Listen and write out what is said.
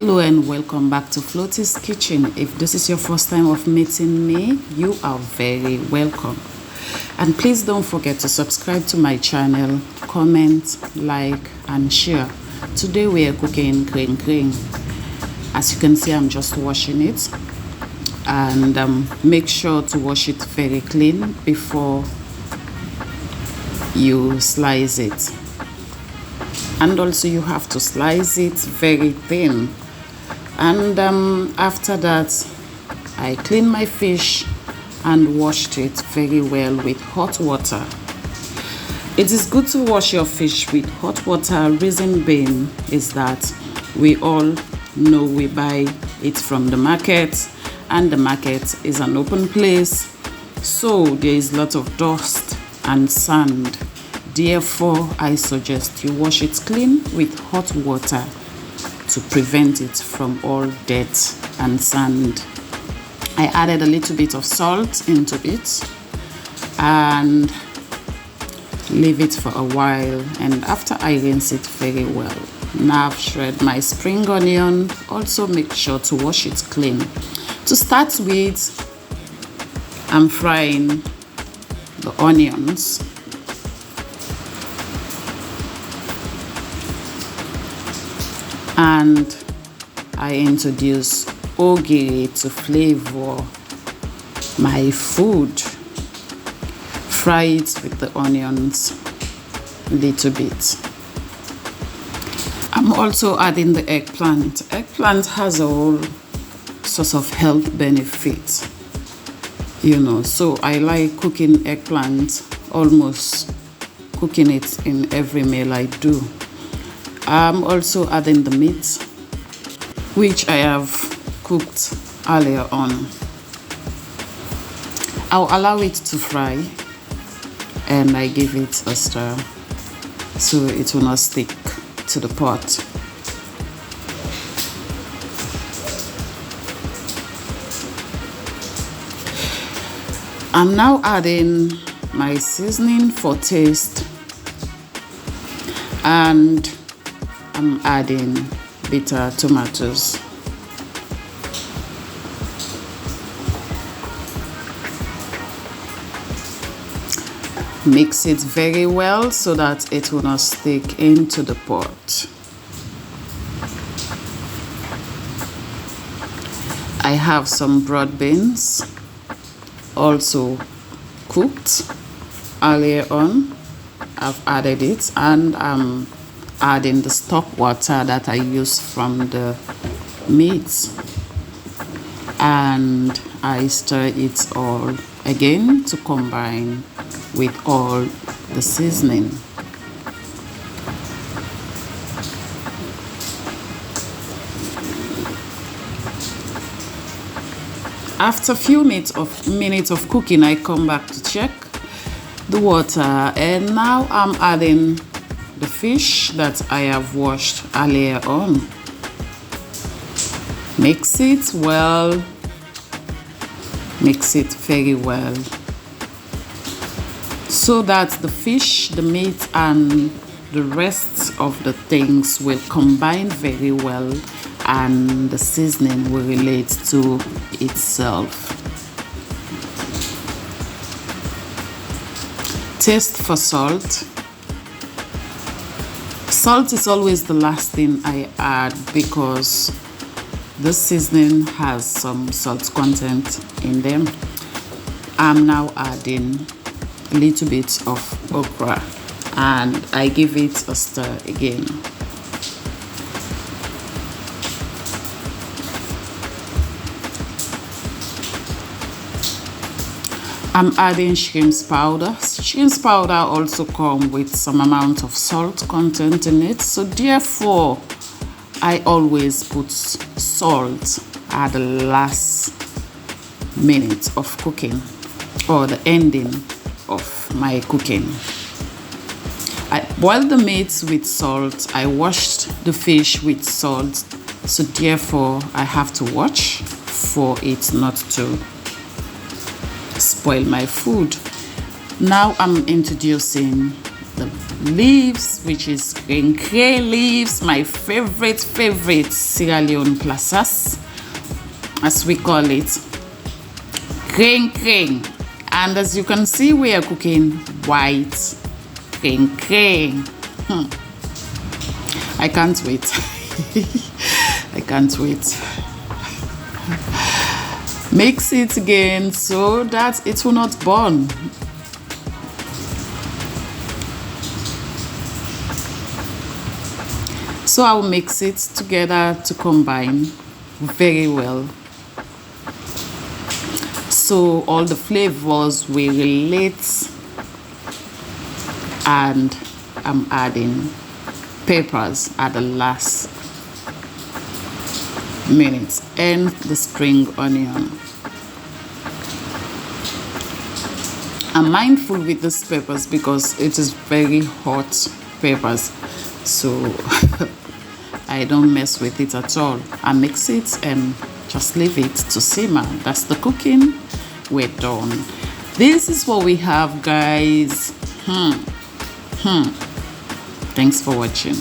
Hello and welcome back to Floaty's Kitchen. If this is your first time of meeting me, you are very welcome. And please don't forget to subscribe to my channel, comment, like and share. Today we are cooking Krain Krain. As you can see, I'm just washing it. And make sure to wash it very clean before you slice it. And also you have to slice it very thin. And after that, I cleaned my fish and washed it very well with hot water. It is good to wash your fish with hot water. Reason being is that we all know we buy it from the market, and the market is an open place, so there is lots of dust and sand. Therefore, I suggest you wash it clean with hot water to prevent it from all dirt and sand. I added a little bit of salt into it and leave it for a while, and after I rinse it very well. Now I've shredded my spring onion. Also make sure to wash it clean. To start with, I'm frying the onions. And I introduce Ogiri to flavor my food. Fry it with the onions a little bit. I'm also adding the eggplant. Eggplant has a whole source of health benefits, so I like cooking eggplant, almost cooking it in every meal I do. I'm also adding the meat, which I have cooked earlier on. I'll allow it to fry and I give it a stir so it will not stick to the pot. I'm now adding my seasoning for taste, and I'm adding bitter tomatoes. Mix it very well so that it will not stick into the pot. I have some broad beans also cooked earlier on. I've added it, and I'm adding the stock water that I used from the meat, and I stir it all again to combine with all the seasoning. After a few minutes of cooking, I come back to check the water, and now I'm adding the fish that I have washed earlier on. Mix it well. Mix it very well so that the fish, the meat, and the rest of the things will combine very well and the seasoning will relate to itself. Taste for salt. Salt is always the last thing I add because the seasoning has some salt content in them. I'm now adding a little bit of okra and I give it a stir again. I'm adding shrimp powder. Shrimp powder also come with some amount of salt content in it, so therefore I always put salt at the last minute of cooking or the ending of my cooking. I boiled the meat with salt. I washed the fish with salt, so therefore I have to watch for it not to spoil my food. Now I'm introducing the leaves, which is Krain Krain leaves, my favorite Sierra Leone plasas, as we call it. Krain Krain. And as you can see, we are cooking white Krain Krain. I can't wait. I can't wait. Mix it again so that it will not burn. So I will mix it together to combine very well, so all the flavors will relate. And I'm adding peppers at the last minute and the spring onion. I'm mindful with these peppers because it is very hot peppers, so I don't mess with it at all. I mix it and just leave it to simmer. That's the cooking. We're done. This is what we have, guys. Thanks for watching.